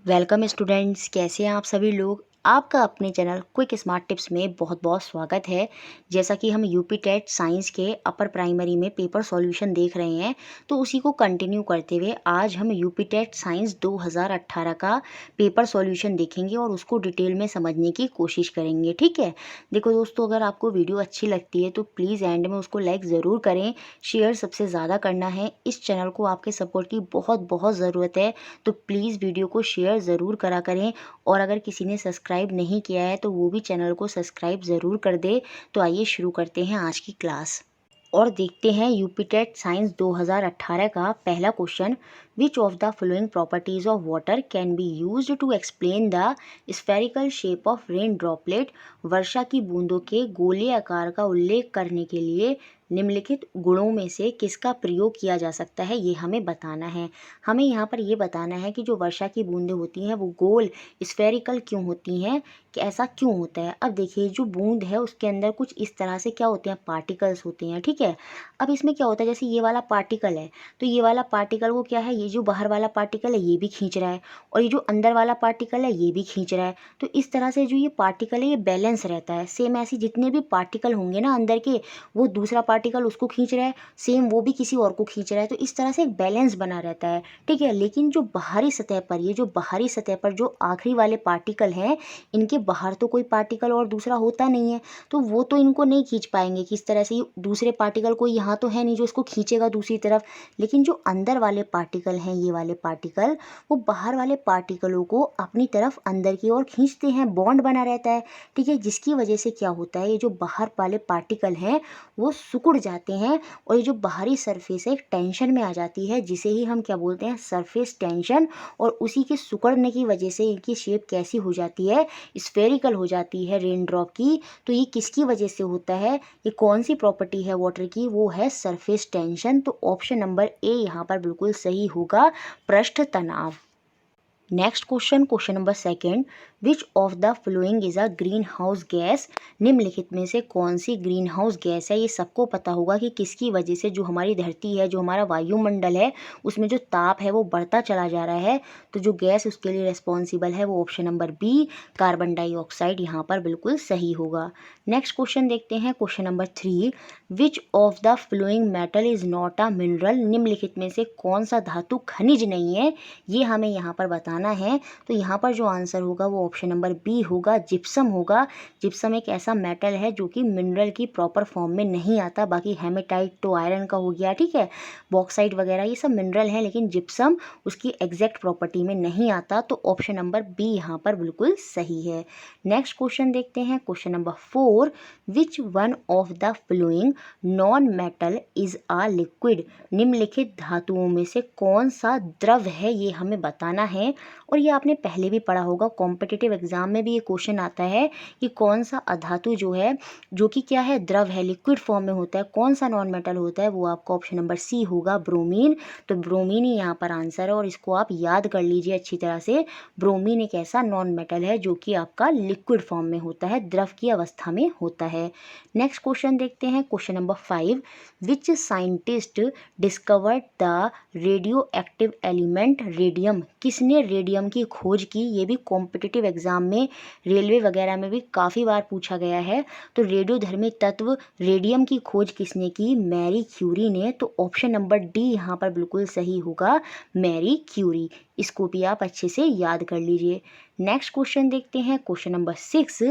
Welcome students, कैसे हैं आप सभी लोग। आपका अपने चैनल क्विक स्मार्ट टिप्स में बहुत बहुत स्वागत है। जैसा कि हम यूपी टेट साइंस के अपर प्राइमरी में पेपर सॉल्यूशन देख रहे हैं, तो उसी को कंटिन्यू करते हुए आज हम यूपी टेट साइंस 2018 का पेपर सॉल्यूशन देखेंगे और उसको डिटेल में समझने की कोशिश करेंगे। ठीक है, देखो दोस्तों, अगर आपको वीडियो अच्छी लगती है तो प्लीज़ एंड में उसको लाइक ज़रूर करें, शेयर सबसे ज़्यादा करना है। इस चैनल को आपके सपोर्ट की बहुत बहुत ज़रूरत है, तो प्लीज़ वीडियो को शेयर ज़रूर करा करें। और अगर किसी ने सब्सक्राइब नहीं किया है तो वो भी चैनल को सब्सक्राइब ज़रूर कर दे। तो आइए शुरू करते हैं आज की क्लास और देखते हैं यूपी टेट साइंस 2018 का पहला question. Which of the following properties of water can be used to explain the spherical shape of rain droplet. वर्षा की बूंदों के गोले आकार का उल्लेख करने के लिए निम्नलिखित गुणों में से किसका प्रयोग किया जा सकता है, ये हमें बताना है। हमें यहाँ पर ये बताना है कि जो वर्षा की बूंदें होती हैं वो गोल स्फेरिकल क्यों होती हैं, कि ऐसा क्यों होता है। अब देखिए, जो बूंद है उसके अंदर कुछ इस तरह से क्या होते हैं, पार्टिकल्स होते हैं। ठीक है, अब इसमें क्या होता है, जैसे ये वाला पार्टिकल है तो ये वाला पार्टिकल वो क्या है, ये जो बाहर वाला पार्टिकल है ये भी खींच रहा है और ये जो अंदर वाला पार्टिकल है ये भी खींच रहा है। तो इस तरह से जो ये पार्टिकल है ये बैलेंस रहता है। सेम ऐसे जितने भी पार्टिकल होंगे ना अंदर के, वो दूसरा पार्टिकल उसको खींच रहा है, सेम वो भी किसी और को खींच रहा है। तो इस तरह से एक बैलेंस बना रहता है। ठीक है, लेकिन जो बाहरी सतह पर, ये जो बाहरी सतह पर जो आखिरी वाले पार्टिकल हैं, इनके बाहर तो कोई पार्टिकल और दूसरा होता नहीं है, तो वो तो इनको नहीं खींच पाएंगे। किस तरह से, ये दूसरे पार्टिकल कोई यहाँ तो है नहीं जो इसको खींचेगा दूसरी तरफ। लेकिन जो अंदर वाले पार्टिकल हैं, ये वाले पार्टिकल, वो बाहर वाले पार्टिकलों को अपनी तरफ अंदर की ओर खींचते हैं, बॉन्ड बना रहता है। ठीक है, जिसकी वजह से क्या होता है, ये जो बाहर वाले पार्टिकल हैं वो सिकुड़ जाते हैं और ये जो बाहरी सरफेस है एक टेंशन में आ जाती है, जिसे ही हम क्या बोलते हैं, सरफेस टेंशन। और उसी के सिकुड़ने की वजह से इनकी शेप कैसी हो जाती है, स्फेरिकल हो जाती है रेन ड्रॉप की। तो ये किसकी वजह से होता है, ये कौन सी प्रॉपर्टी है वाटर की, वो है सरफेस टेंशन। तो ऑप्शन नंबर ए यहाँ पर बिल्कुल सही होगा, पृष्ठ तनाव। Next question, question number second. Which of the following is a green house gas. निम्नलिखित में से कौन सी ग्रीन हाउस गैस है। ये सबको पता होगा कि किसकी वजह से जो हमारी धरती है, जो हमारा वायुमंडल है, उसमें जो ताप है वो बढ़ता चला जा रहा है। तो जो गैस उसके लिए रिस्पॉन्सिबल है वो option number B, carbon dioxide, यहाँ पर बिल्कुल सही होगा। नेक्स्ट क्वेश्चन देखते हैं, question number three. Which of the following metal is not a mineral. निम्नलिखित में से कौन सा धातु खनिज नहीं है, ये हमें यहाँ पर बताना है। तो यहाँ पर जो आंसर होगा वो ऑप्शन नंबर बी होगा, जिप्सम होगा। जिप्सम एक ऐसा मेटल है जो कि मिनरल की प्रॉपर फॉर्म में नहीं आता। बाकी हेमेटाइट तो आयरन का हो गया, ठीक है, बॉक्साइट वगैरह ये सब मिनरल है, लेकिन जिप्सम उसकी एग्जैक्ट प्रॉपर्टी में नहीं आता। तो ऑप्शन नंबर बी यहाँ पर बिल्कुल सही है। नेक्स्ट क्वेश्चन देखते हैं, question number four. Which one of the flowing non metal is a liquid. निम्नलिखित धातुओं में से कौन सा द्रव है, ये हमें बताना है। और ये आपने पहले भी पढ़ा होगा, कॉम्पिटिटिव एग्जाम में भी ये क्वेश्चन आता है कि कौन सा अधातु जो है, जो कि क्या है, द्रव है, लिक्विड फॉर्म में होता है, कौन सा नॉन मेटल होता है, वो आपका ऑप्शन नंबर सी होगा, ब्रोमीन। तो ब्रोमीन ही यहाँ पर आंसर है और इसको आप याद कर लीजिए अच्छी तरह से। ब्रोमीन एक ऐसा नॉन मेटल है जो कि आपका लिक्विड फॉर्म में होता है, द्रव की अवस्था में होता है। नेक्स्ट क्वेश्चन देखते हैं, question number five. Which scientist discovered the radio active element radium. किसने रेडियम की खोज की, ये भी कॉम्पिटिटिव एग्जाम में, रेलवे वगैरह में भी काफ़ी बार पूछा गया है। तो रेडियोधर्मी तत्व रेडियम की खोज किसने की, मैरी क्यूरी ने। तो ऑप्शन नंबर डी यहाँ पर बिल्कुल सही होगा, मैरी क्यूरी। इसको भी आप अच्छे से याद कर लीजिए। नेक्स्ट क्वेश्चन देखते हैं, question number six.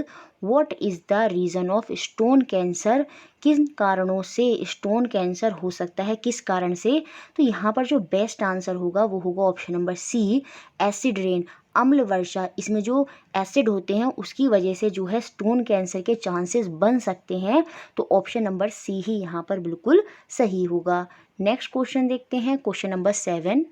What is the reason of stone cancer. किन कारणों से स्टोन कैंसर हो सकता है, किस कारण से। तो यहाँ पर जो बेस्ट आंसर होगा वो होगा option number C, acid rain, अम्ल वर्षा। इसमें जो एसिड होते हैं उसकी वजह से जो है स्टोन कैंसर के चांसेस बन सकते हैं। तो ऑप्शन नंबर सी ही यहाँ पर बिल्कुल सही होगा। नेक्स्ट क्वेश्चन देखते हैं, क्वेश्चन नंबर सेवन।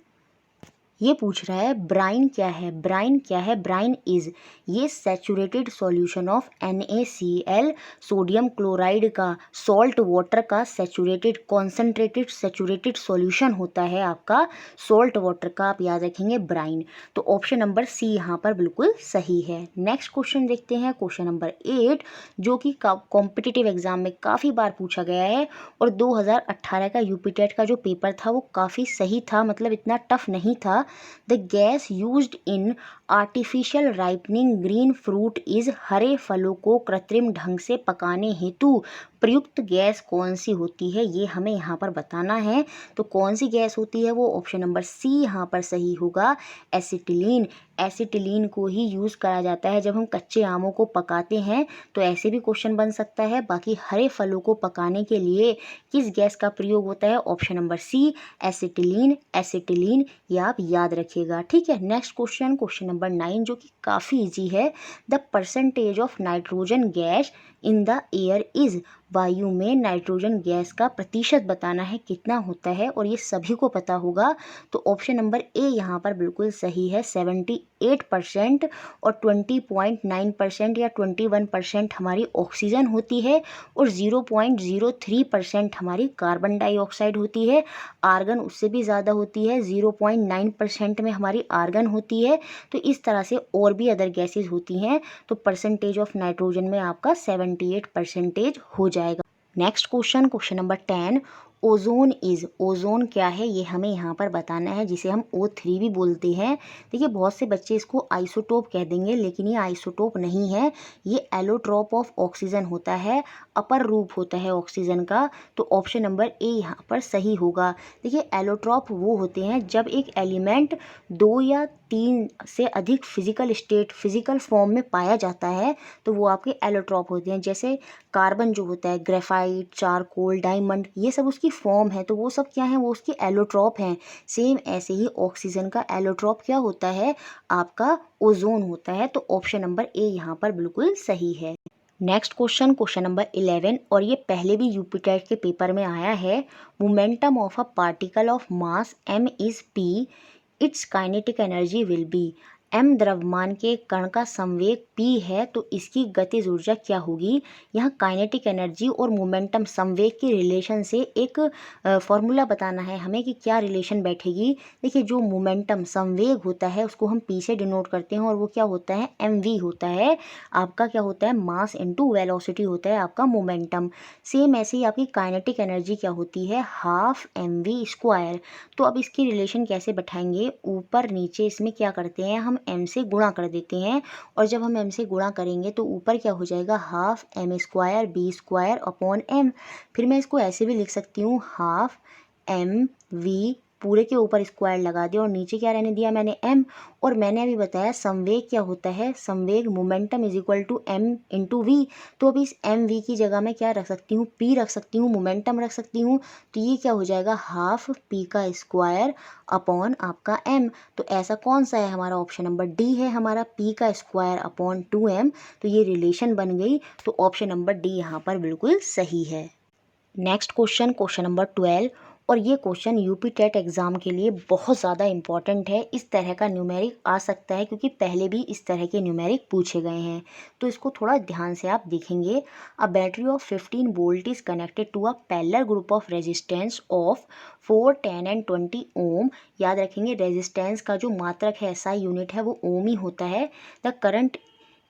ये पूछ रहा है ब्राइन क्या है। ब्राइन क्या है, ब्राइन इज, ये saturated solution of NaCl, sodium chloride का, सॉल्ट वाटर का सैचुरेटेड, कॉन्सेंट्रेटेड सैचुरेटेड सॉल्यूशन होता है आपका सॉल्ट वाटर का, आप याद रखेंगे ब्राइन। तो ऑप्शन नंबर सी यहाँ पर बिल्कुल सही है। नेक्स्ट क्वेश्चन देखते हैं, क्वेश्चन नंबर एट, जो कि कॉम्पिटिटिव एग्जाम में काफ़ी बार पूछा गया है और 2018 का यूपी टेट का जो पेपर था वो काफ़ी सही था, मतलब इतना टफ नहीं था। The gas used in artificial ripening green fruit is हरे फलों को कृत्रिम ढंग से पकाने हेतु प्रयुक्त गैस कौन सी होती है, ये हमें यहाँ पर बताना है। तो कौन सी गैस होती है वो ऑप्शन नंबर सी यहाँ पर सही होगा, एसिटिलीन। एसिटिलीन को ही यूज़ करा जाता है जब हम कच्चे आमों को पकाते हैं। तो ऐसे भी क्वेश्चन बन सकता है। बाकी हरे फलों को पकाने के लिए किस गैस का प्रयोग होता है, option number C, acetylene. Acetylene ये आप याद रखिएगा, ठीक है। नेक्स्ट क्वेश्चन, क्वेश्चन नंबर 9, जो कि काफ़ी इजी है। The percentage of nitrogen gas in the air is, वायु में नाइट्रोजन गैस का प्रतिशत बताना है कितना होता है, और ये सभी को पता होगा। तो ऑप्शन नंबर ए यहाँ पर बिल्कुल सही है, 78%। और 20.9% या 21% हमारी ऑक्सीजन होती है, और 0.03% हमारी कार्बन डाइऑक्साइड होती है। आर्गन उससे भी ज़्यादा होती है, 0.9% में हमारी आर्गन होती है। तो इस तरह से और भी अदर गैसेज होती हैं। तो परसेंटेज ऑफ नाइट्रोजन में आपका 78% हो जाएगा। Next question, question number 10, ozone is, ozone क्या है ये हमें यहाँ पर बताना है, जिसे हम O3 भी बोलते हैं। देखिए बहुत से बच्चे इसको आइसोटोप कह देंगे, लेकिन ये आइसोटोप नहीं है, ये एलोट्रॉप ऑफ ऑक्सीजन होता है, अपर रूप होता है ऑक्सीजन का। तो ऑप्शन नंबर ए यहाँ पर सही होगा। देखिए एलोट्रॉप वो होते हैं जब एक एलिमेंट 2 या 3 से अधिक फिजिकल फॉर्म में पाया जाता है, तो वो आपके एलोट्रॉप होते हैं। जैसे कार्बन जो होता है, ग्रेफाइट, चारकोल, डायमंड, ये सब उसकी फॉर्म है, तो वो सब क्या है, वो उसके एलोट्रॉप हैं। सेम ऐसे ही ऑक्सीजन का एलोट्रॉप क्या होता है, आपका ओजोन होता है। तो ऑप्शन नंबर ए यहाँ पर बिल्कुल सही है। नेक्स्ट क्वेश्चन, क्वेश्चन नंबर 11, और ये पहले भी यूपी टेट के पेपर में आया है। Momentum of a particle of mass m is p, it's kinetic energy will be. m द्रव्यमान के कण का संवेग p है, तो इसकी गतिज ऊर्जा क्या होगी। यहाँ काइनेटिक एनर्जी और मोमेंटम संवेग के रिलेशन से एक फॉर्मूला बताना है हमें कि क्या रिलेशन बैठेगी। देखिए जो मोमेंटम संवेग होता है उसको हम p से डिनोट करते हैं, और वो क्या होता है, mv होता है। आपका क्या होता है, मास इनटू वेलोसिटी होता है आपका मोमेंटम। सेम ऐसे ही आपकी काइनेटिक एनर्जी क्या होती है, हाफ mv²। तो अब इसकी रिलेशन कैसे बैठाएंगे, ऊपर नीचे इसमें क्या करते हैं, हम m से गुणा कर देते हैं, और जब हम m से गुणा करेंगे तो ऊपर क्या हो जाएगा, half m² b² upon m। फिर मैं इसको ऐसे भी लिख सकती हूँ, हाफ mv पूरे के ऊपर स्क्वायर लगा दिया, और नीचे क्या रहने दिया मैंने, m। और मैंने अभी बताया संवेग क्या होता है, संवेग momentum is equal to m into V. तो अभी इस mv की जगह मैं क्या रख सकती हूँ, p रख सकती हूँ, मोमेंटम रख सकती हूँ। तो ये क्या हो जाएगा, हाफ p² अपॉन आपका m। तो ऐसा कौन सा है, हमारा ऑप्शन नंबर डी है, हमारा p² अपॉन 2m। तो ये रिलेशन बन गई। तो ऑप्शन नंबर डी यहाँ पर बिल्कुल सही है। नेक्स्ट क्वेश्चन, क्वेश्चन नंबर 12, और ये क्वेश्चन यूपी टेट एग्ज़ाम के लिए बहुत ज़्यादा इंपॉर्टेंट है। इस तरह का न्यूमेरिक आ सकता है क्योंकि पहले भी इस तरह के न्यूमेरिक पूछे गए हैं, तो इसको थोड़ा ध्यान से आप देखेंगे। A battery of 15 volt is connected to a parallel group of resistance of 4, 10 and 20 ohm. याद रखेंगे रेजिस्टेंस का जो मात्रक है, SI यूनिट है, वो ओम ही होता है। The current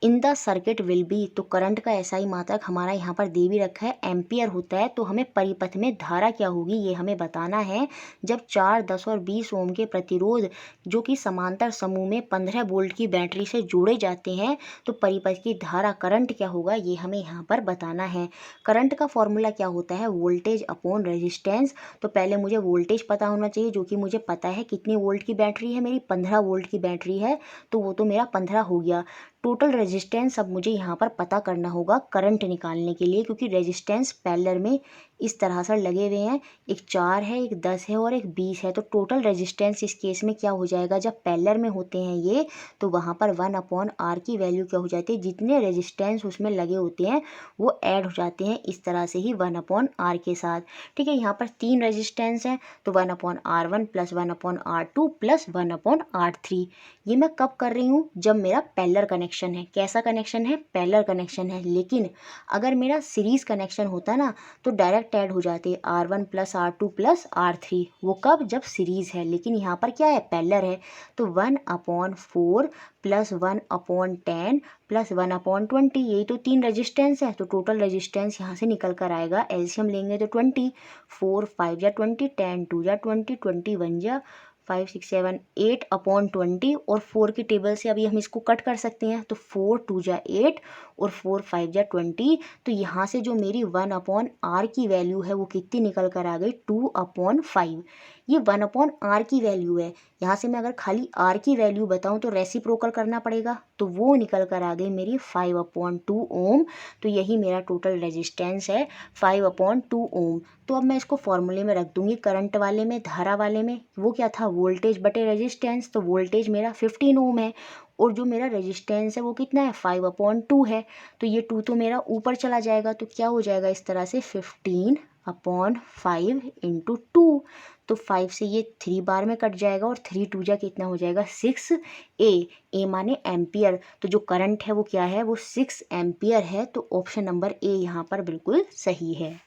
in the circuit will be, तो करंट का ऐसा ही मात्रक हमारा यहाँ पर दे भी रखा है, एम्पियर होता है। तो हमें परिपथ में धारा क्या होगी ये हमें बताना है। जब 4, 10 और 20 ओम के प्रतिरोध जो कि समांतर समूह में 15 वोल्ट की बैटरी से जोड़े जाते हैं, तो परिपथ की धारा करंट क्या होगा ये हमें यहाँ पर बताना है। करंट का फॉर्मूला क्या होता है, वोल्टेज अपॉन रेजिस्टेंस। तो पहले मुझे वोल्टेज पता होना चाहिए, जो कि मुझे पता है कितने वोल्ट की बैटरी है, मेरी 15 वोल्ट की बैटरी है, तो वो तो मेरा 15 हो गया। टोटल रेजिस्टेंस अब मुझे यहाँ पर पता करना होगा करंट निकालने के लिए, क्योंकि रेजिस्टेंस पैरेलल में इस तरह से लगे हुए हैं, एक 4 है, एक 10 है और एक 20 है। तो टोटल रेजिस्टेंस इस केस में क्या हो जाएगा, जब पैरेलल में होते हैं ये, तो वहाँ पर 1/r की वैल्यू क्या हो जाती है, जितने रेजिस्टेंस उसमें लगे होते हैं वो ऐड हो जाते हैं इस तरह से ही 1/r के साथ। ठीक है, यहाँ पर 3 रेजिस्टेंस हैं, तो 1/r1 plus 1/r2 plus 1/r3। ये मैं कब कर रही हूँ, जब मेरा पैरेलल कनेक्शन है। कैसा कनेक्शन है, पैरेलल कनेक्शन है। लेकिन अगर मेरा सीरीज कनेक्शन होता ना, तो डायरेक्ट ऐड हो जाते R1 plus R2 plus R3। वो कब, जब सीरीज है। लेकिन यहाँ पर क्या है, पैरेलल है। तो 1/4 प्लस 1/10 प्लस 1/20, यही तो 3 रेजिस्टेंस है। तो टोटल रेजिस्टेंस यहाँ से निकल कर आएगा, एलसीएम लेंगे तो 20, 4 5 या 20, 10 2 या 20, 20 1 या 5 6 7 8/20 और 4 की टेबल से अभी हम इसको कट कर सकते हैं। तो 4 2 जा 8 और 4 5 जा 20। तो यहाँ से जो मेरी 1/r की वैल्यू है वो कितनी निकल कर आ गई, 2/5। ये 1/r की वैल्यू है। यहाँ से मैं अगर खाली r की वैल्यू बताऊँ तो रेसिप्रोकल करना पड़ेगा, तो वो निकल कर आ गई मेरी 5/2 ओम। तो यही मेरा टोटल रेजिस्टेंस है, 5/2 ओम। तो अब मैं इसको फॉर्मूले में रख दूंगी, करंट वाले में, धारा वाले में। वो क्या था, वोल्टेज बटे रेजिस्टेंस। तो वोल्टेज मेरा 15 ओम है और जो मेरा रेजिस्टेंस है वो कितना है, 5/2 है। तो ये 2 तो मेरा ऊपर चला जाएगा, तो क्या हो जाएगा इस तरह से, 15/5 × 2। तो 5 से ये 3 बार में कट जाएगा और 3 2 जा कितना हो जाएगा, 6 ए माने एम्पियर। तो जो करंट है वो क्या है, वो 6 एम्पियर है। तो ऑप्शन नंबर ए यहाँ पर बिल्कुल सही है।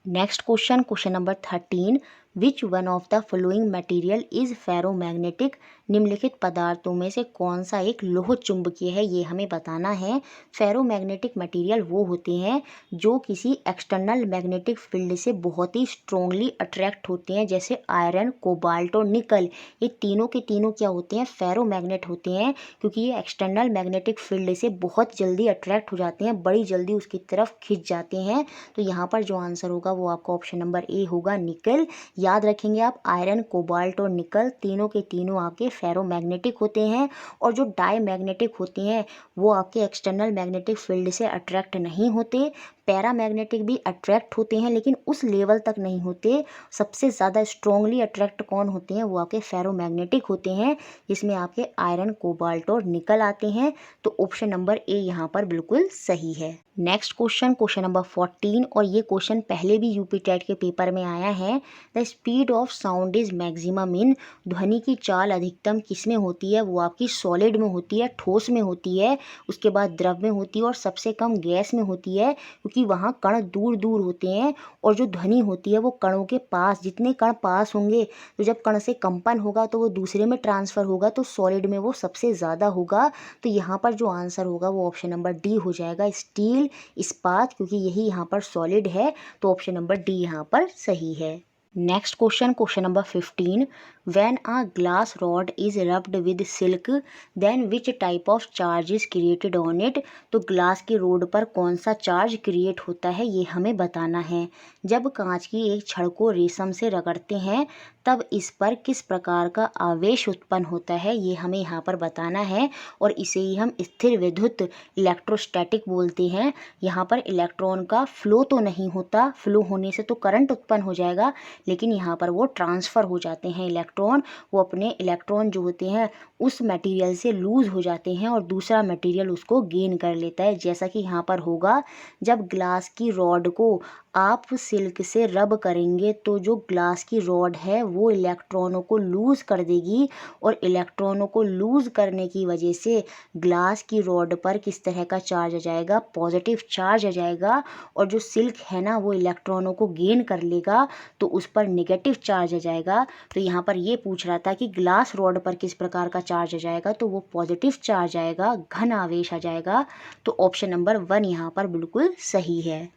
Next question, question number 13, which one of the following material is ferromagnetic. निम्नलिखित पदार्थों में से कौन सा एक लोह चुंबकीय है, ये हमें बताना है। फेरोमैग्नेटिक मटेरियल वो होते हैं जो किसी एक्सटर्नल मैग्नेटिक फील्ड से बहुत ही स्ट्रांगली अट्रैक्ट होते हैं, जैसे आयरन, कोबाल्ट और निकल। ये तीनों के तीनों क्या होते हैं, फेरोमैग्नेट होते हैं, क्योंकि ये एक्सटर्नल मैग्नेटिक फील्ड से बहुत जल्दी अट्रैक्ट हो जाते हैं, बड़ी जल्दी उसकी तरफ खिंच जाते हैं। तो यहाँ पर जो आंसर होगा वो आपका ऑप्शन नंबर ए होगा, निकल। याद रखेंगे आप, आयरन, कोबाल्ट और निकल तीनों के तीनों आपके फेरोमैग्नेटिक होते हैं। और जो डायमैग्नेटिक होते हैं वो आपके एक्सटर्नल मैग्नेटिक फील्ड से अट्रैक्ट नहीं होते। पैरामैग्नेटिक भी अट्रैक्ट होते हैं लेकिन उस लेवल तक नहीं होते। सबसे ज़्यादा स्ट्रांगली अट्रैक्ट कौन होते हैं, वो आपके फेरोमैग्नेटिक होते हैं, जिसमें आपके आयरन, कोबाल्ट और निकल आते हैं। तो ऑप्शन नंबर ए यहाँ पर बिल्कुल सही है। नेक्स्ट क्वेश्चन, क्वेश्चन नंबर 14, और ये क्वेश्चन पहले भी यूपी टेट के पेपर में आया है। The speed of sound is maximum in. ध्वनि की चाल अधिकतम किस में होती है, वो आपकी सॉलिड में होती है, ठोस में होती है, उसके बाद द्रव में होती है और सबसे कम गैस में होती है, क्योंकि वहाँ कण दूर दूर होते हैं। और जो ध्वनि होती है वो कणों के पास, जितने कण पास होंगे, तो जब कण से कंपन होगा तो वो दूसरे में ट्रांसफ़र होगा, तो सॉलिड में वो सबसे ज़्यादा होगा। तो यहाँ पर जो आंसर होगा वो ऑप्शन नंबर डी हो जाएगा, स्टील, इस्पात, क्योंकि यही यहाँ पर सॉलिड है। तो ऑप्शन नंबर डी यहाँ पर सही है। Next question, question number 15, when a glass rod is rubbed with silk then which type of charge is created on it. तो ग्लास के रोड पर कौन सा चार्ज क्रिएट होता है, ये हमें बताना है। जब कांच की एक छड़ को रेशम से रगड़ते हैं तब इस पर किस प्रकार का आवेश उत्पन्न होता है, ये हमें यहाँ पर बताना है। और इसे ही हम स्थिर विद्युत, इलेक्ट्रोस्टैटिक बोलते हैं। यहाँ पर इलेक्ट्रॉन का फ्लो तो नहीं होता, फ्लो होने से तो करंट उत्पन्न हो जाएगा, लेकिन यहाँ पर वो ट्रांसफ़र हो जाते हैं इलेक्ट्रॉन। वो अपने इलेक्ट्रॉन जो होते हैं उस मटेरियल से लूज़ हो जाते हैं और दूसरा मटेरियल उसको गेन कर लेता है। जैसा कि यहाँ पर होगा, जब ग्लास की रॉड को आप सिल्क से रब करेंगे तो जो ग्लास की रॉड है वो इलेक्ट्रॉनों को लूज़ कर देगी, और इलेक्ट्रॉनों को लूज़ करने की वजह से ग्लास की रॉड पर किस तरह का चार्ज आ जाएगा, पॉजिटिव चार्ज आ जाएगा। और जो सिल्क है ना वो इलेक्ट्रॉनों को गेन कर लेगा, तो उस पर नेगेटिव चार्ज आ जाएगा। तो यहाँ पर ये पूछ रहा था कि ग्लास रॉड पर किस प्रकार का चार्ज आ जाएगा, तो वो पॉजिटिव चार्ज आएगा, घन आवेश आ जाएगा। तो ऑप्शन नंबर 1 यहाँ पर बिल्कुल सही है।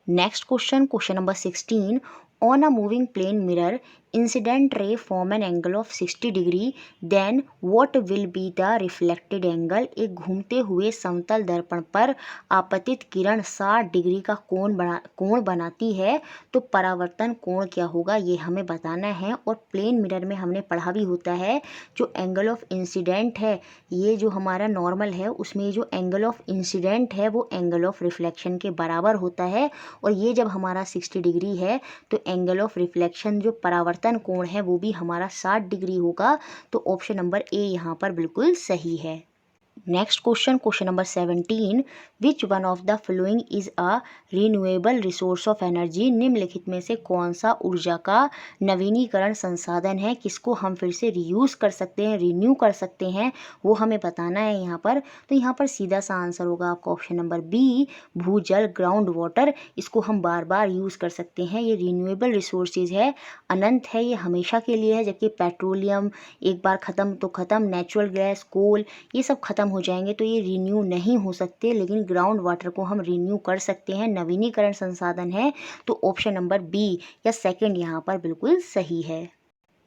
Next question, question number 16, on a moving plane mirror incident ray form an angle of 60 degree then what will be the reflected angle. एक घूमते हुए समतल दर्पण पर आपतित किरण 60 डिग्री का कोण बनाती है, तो परावर्तन कोण क्या होगा, ये हमें बताना है। और प्लेन मिरर में हमने पढ़ा भी होता है, जो एंगल ऑफ इंसिडेंट है, ये जो हमारा नॉर्मल है उसमें जो एंगल ऑफ इंसिडेंट है वो एंगल ऑफ रिफ्लेक्शन के बराबर होता है। और ये जब हमारा 60 डिग्री है तो एंगल ऑफ रिफ्लेक्शन जो परावर्तन कोण है वो भी हमारा 60 डिग्री होगा। तो ऑप्शन नंबर ए यहाँ पर बिल्कुल सही है। Next question, question number 17, which one of the following is a renewable resource of energy. निम्नलिखित में से कौन सा ऊर्जा का नवीनीकरण संसाधन है, किसको हम फिर से रीयूज़ कर सकते हैं, रिन्यू कर सकते हैं, वो हमें बताना है यहाँ पर। तो यहाँ पर सीधा सा आंसर होगा आपका ऑप्शन नंबर बी, भूजल, ग्राउंड वाटर। इसको हम बार बार यूज़ कर सकते हैं, ये रिन्यूएबल रिसोर्सेज है, अनंत है, ये हमेशा के लिए है। जबकि पेट्रोलियम एक बार ख़त्म तो ख़त्म, नेचुरल गैस, कोल, ये सब ख़त्म हो जाएंगे तो ये रिन्यू नहीं हो सकते, लेकिन ग्राउंड वाटर को हम रिन्यू कर सकते हैं, नवीनीकरण संसाधन है। तो ऑप्शन नंबर बी या सेकंड यहाँ पर बिल्कुल सही है।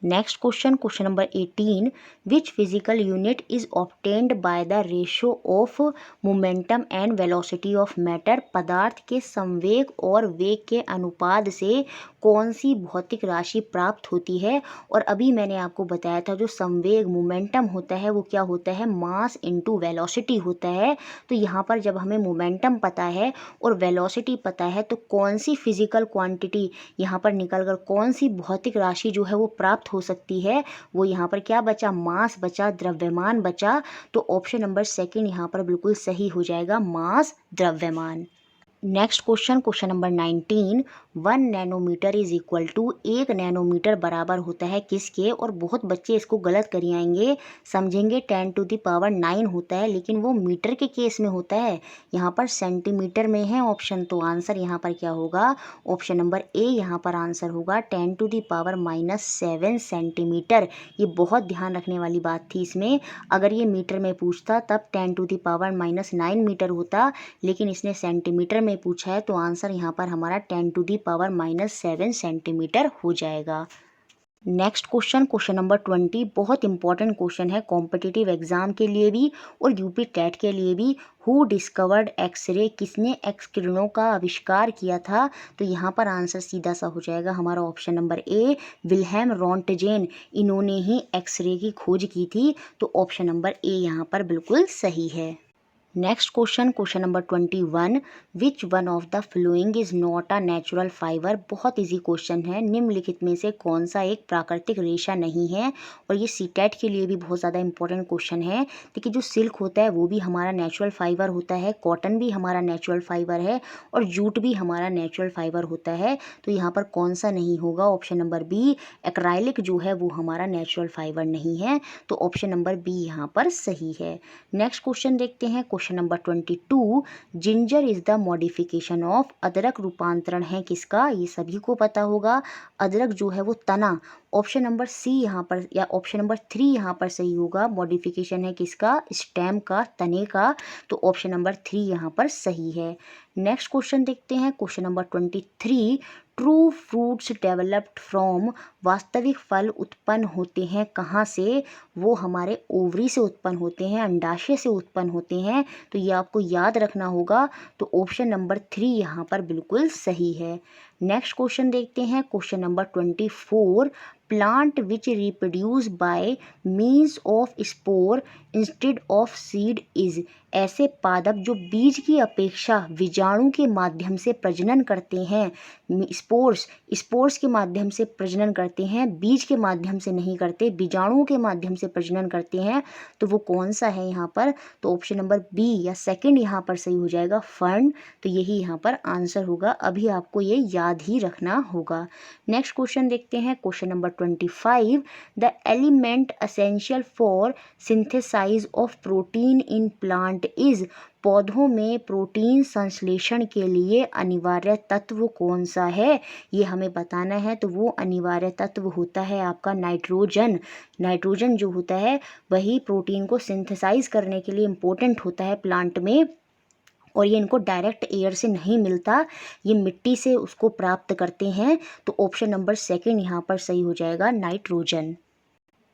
Next question, question number 18, which physical unit is obtained by the ratio of momentum and velocity of matter. पदार्थ के संवेग और वेग के अनुपात से कौन सी भौतिक राशि प्राप्त होती है। और अभी मैंने आपको बताया था जो संवेग मोमेंटम होता है वो क्या होता है, मास इनटू वेलोसिटी होता है। तो यहाँ पर जब हमें मोमेंटम पता है और वेलोसिटी पता है तो कौन सी फिजिकल क्वांटिटी यहाँ पर निकल कर कौन सी भौतिक राशि जो है वो प्राप्त हो सकती है, वो यहाँ पर क्या बचा, मास बचा, द्रव्यमान बचा। तो ऑप्शन नंबर सेकंड यहाँ पर बिल्कुल सही हो जाएगा, मास द्रव्यमान। Next question, question number 19, 1 nanometre is equal to 1 nanometre बराबर होता है किसके। और बहुत बच्चे इसको गलत करी आएंगे, समझेंगे 10⁹ होता है, लेकिन वो मीटर के केस में होता है, यहाँ पर सेंटीमीटर में है ऑप्शन। तो आंसर यहाँ पर क्या होगा, ऑप्शन नंबर ए यहाँ पर आंसर होगा 10⁻⁻7 सेंटीमीटर। ये बहुत ध्यान रखने वाली बात थी इसमें, अगर ये मीटर में पूछता तब 10⁻⁹ मीटर होता, लेकिन इसने सेंटीमीटर में पूछा है तो आंसर यहाँ पर हमारा 10⁻⁻7 सेंटीमीटर हो जाएगा। नेक्स्ट क्वेश्चन, क्वेश्चन नंबर 20, बहुत इंपॉर्टेंट क्वेश्चन है कॉम्पिटिटिव एग्जाम के लिए भी और यूपी टेट के लिए भी। हु डिस्कवर्ड एक्सरे, किसने एक्स किरणों का आविष्कार किया था। तो यहाँ पर आंसर सीधा सा हो जाएगा हमारा option number A, Wilhelm Röntgen, इन्होंने ही एक्सरे की खोज की थी। तो ऑप्शन नंबर ए यहाँ पर बिल्कुल सही है। Next question, question number 21, which one of the following is not a natural fibre. बहुत इजी क्वेश्चन है, निम्नलिखित में से कौन सा एक प्राकृतिक रेशा नहीं है। और ये सीटेट के लिए भी बहुत ज़्यादा इंपॉर्टेंट क्वेश्चन है। देखिए जो सिल्क होता है वो भी हमारा नेचुरल फाइबर होता है, कॉटन भी हमारा नेचुरल फाइबर है और जूट भी हमारा नेचुरल फाइबर होता है। तो यहाँ पर कौन सा नहीं होगा, ऑप्शन नंबर बी, एक्राइलिक जो है वो हमारा नेचुरल फाइबर नहीं है। तो ऑप्शन नंबर बी यहाँ पर सही है। नेक्स्ट क्वेश्चन देखते हैं, question number 22, ginger is the modification of. अदरक रूपांतरण है किसका, ये सभी को पता होगा। अदरक जो है वो तना, ऑप्शन नंबर सी यहाँ पर या ऑप्शन नंबर 3 यहाँ पर सही होगा। मॉडिफिकेशन है किसका, स्टेम का, तने का। तो ऑप्शन नंबर 3 यहाँ पर सही है। नेक्स्ट क्वेश्चन देखते हैं, question number 23, true fruits developed from. वास्तविक फल उत्पन्न होते हैं कहाँ से, वो हमारे ओवरी से उत्पन्न होते हैं, अंडाशय से उत्पन्न होते हैं। तो ये आपको याद रखना होगा। तो ऑप्शन नंबर 3 यहाँ पर बिल्कुल सही है। नेक्स्ट क्वेश्चन देखते हैं, question number 24, plant which reproduce by means of spore instead of seed is. ऐसे पादप जो बीज की अपेक्षा बीजाणु के माध्यम से प्रजनन करते हैं, स्पोर्स के माध्यम से प्रजनन करते हैं, बीज के माध्यम से नहीं करते, बीजाणुओं के माध्यम से प्रजनन करते हैं। तो वो कौन सा है यहाँ पर, तो ऑप्शन नंबर बी या सेकंड यहाँ पर सही हो जाएगा, फर्न। तो यही यहाँ पर आंसर होगा, अभी आपको ये याद ही रखना होगा। नेक्स्ट क्वेश्चन देखते हैं, question number 25, the element essential for synthesize of protein in plant is. पौधों में प्रोटीन संश्लेषण के लिए अनिवार्य तत्व कौन सा है, ये हमें बताना है। तो वो अनिवार्य तत्व होता है आपका नाइट्रोजन। नाइट्रोजन जो होता है वही प्रोटीन को सिंथेसाइज करने के लिए इम्पोर्टेंट होता है प्लांट में। और ये इनको डायरेक्ट एयर से नहीं मिलता, ये मिट्टी से उसको प्राप्त करते हैं। तो ऑप्शन नंबर सेकंड यहाँ पर सही हो जाएगा, nitrogen.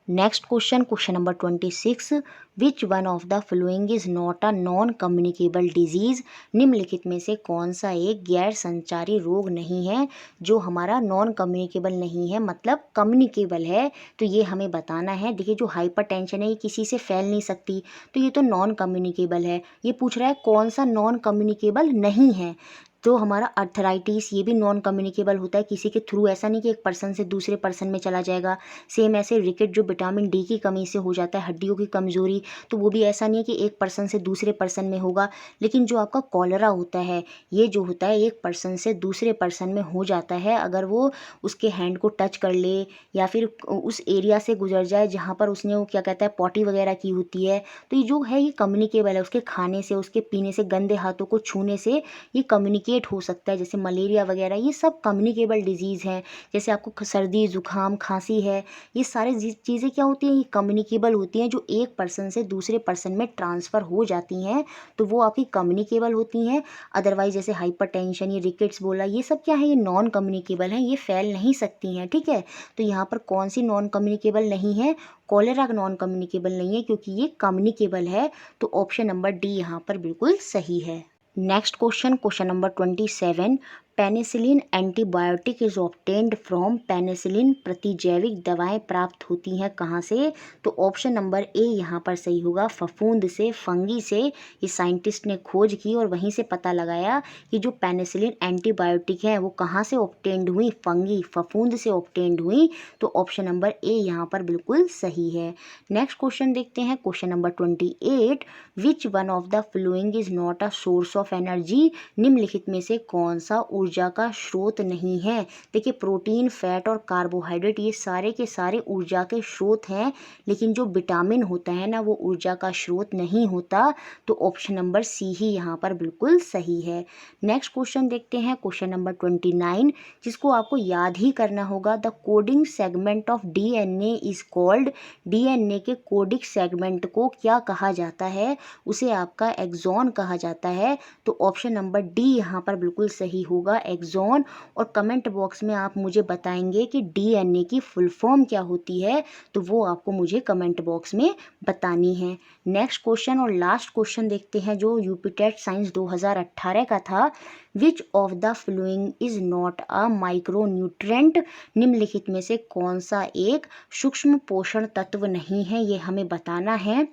Next question, question number 26, which one of the following is not a non communicable disease. निम्नलिखित में से कौन सा एक गैर संचारी रोग नहीं है जो हमारा नॉन कम्युनिकेबल नहीं है, मतलब कम्युनिकेबल है। तो ये हमें बताना है। देखिए जो हाइपरटेंशन है ये किसी से फैल नहीं सकती, तो ये तो नॉन कम्युनिकेबल है। ये पूछ रहा है कौन सा नॉन कम्युनिकेबल नहीं है। तो हमारा अर्थराइटिस ये भी नॉन कम्युनिकेबल होता है किसी के थ्रू, ऐसा नहीं कि एक पर्सन से दूसरे पर्सन में चला जाएगा। सेम ऐसे रिकेट जो विटामिन डी की कमी से हो जाता है, हड्डियों की कमज़ोरी, तो वो भी ऐसा नहीं है कि एक पर्सन से दूसरे पर्सन में होगा। लेकिन जो आपका कॉलरा होता है ये जो होता है एक पर्सन से दूसरे पर्सन में हो जाता है, अगर वो उसके हैंड को टच कर ले या फिर उस एरिया से गुजर जाए जहाँ पर उसने वो क्या कहता है पॉटी वगैरह की होती है। तो ये जो है ये कम्युनिकेबल है, उसके खाने से, उसके पीने से, गंदे हाथों को छूने से ये कम्युनिकेट कम्युनिकेट हो सकता है, जैसे मलेरिया वगैरह, ये सब कम्युनिकेबल डिजीज़ हैं। जैसे आपको सर्दी ज़ुकाम खांसी है, ये सारी चीज़ें क्या होती हैं, ये कम्युनिकेबल होती हैं, जो एक पर्सन से दूसरे पर्सन में ट्रांसफ़र हो जाती हैं, तो वो आपकी कम्युनिकेबल होती हैं। अदरवाइज जैसे हाइपरटेंशन, ये रिकेट्स बोला, ये सब क्या है, ये नॉन कम्युनिकेबल हैं, ये फैल नहीं सकती हैं, ठीक है। तो यहाँ पर कौन सी नॉन कम्युनिकेबल नहीं है, कॉलेरा नॉन कम्युनिकेबल नहीं है, क्योंकि ये कम्युनिकेबल है। तो ऑप्शन नंबर डी यहाँ पर बिल्कुल सही है। Next question, question number 27, penicillin antibiotic is obtained from penicillin, प्रतिजैविक दवाएं प्राप्त होती हैं कहाँ से? तो ऑप्शन नंबर ए यहाँ पर सही होगा, फफूंद से, फंगी से। ये साइंटिस्ट ने खोज की और वहीं से पता लगाया कि जो पेनिसिलिन एंटीबायोटिक है वो कहाँ से ऑब्टेन्ड हुई, फंगी, फफूंद से ऑब्टेन्ड हुई। तो ऑप्शन नंबर ए यहाँ पर बिल्कुल सही है। नेक्स्ट क्वेश्चन देखते हैं, question number 28, which one of the following is not a source of energy, निम्नलिखित में से कौन सा ऊर्जा का स्रोत नहीं है? देखिए, प्रोटीन, फैट और कार्बोहाइड्रेट ये सारे के सारे ऊर्जा के स्रोत हैं, लेकिन जो विटामिन होता है ना, वो ऊर्जा का स्रोत नहीं होता। तो ऑप्शन नंबर सी ही यहाँ पर बिल्कुल सही है। नेक्स्ट क्वेश्चन देखते हैं, क्वेश्चन नंबर 29, जिसको आपको याद ही करना होगा, the coding segment of DNA is called, DNA के कोडिक सेगमेंट को क्या कहा जाता है? उसे आपका एक्सॉन कहा जाता है। तो ऑप्शन नंबर डी यहाँ पर बिल्कुल सही होगा, एक्सॉन। और कमेंट बॉक्स में आप मुझे बताएंगे कि डीएनए की फुल फॉर्म क्या होती है, तो वो आपको मुझे कमेंट बॉक्स में बतानी है। नेक्स्ट क्वेश्चन और लास्ट क्वेश्चन देखते हैं, जो यूपी टेट साइंस 2018 का था, विच of the following is not a micronutrient, निम्नलिखित में से कौन सा एक सूक्ष्म पोषण तत्व नहीं है, ये हमें बताना है।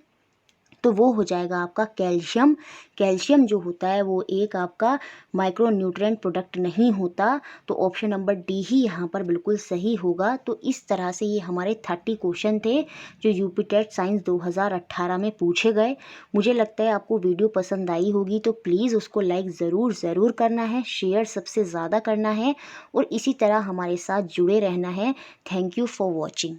तो वो हो जाएगा आपका कैल्शियम। कैल्शियम जो होता है वो एक आपका माइक्रोन्यूट्रिएंट प्रोडक्ट नहीं होता। तो ऑप्शन नंबर डी ही यहाँ पर बिल्कुल सही होगा। तो इस तरह से ये हमारे 30 क्वेश्चन थे जो यूपी टेट साइंस 2018 में पूछे गए। मुझे लगता है आपको वीडियो पसंद आई होगी, तो प्लीज़ उसको लाइक ज़रूर करना है, शेयर सबसे ज़्यादा करना है और इसी तरह हमारे साथ जुड़े रहना है। Thank you for watching.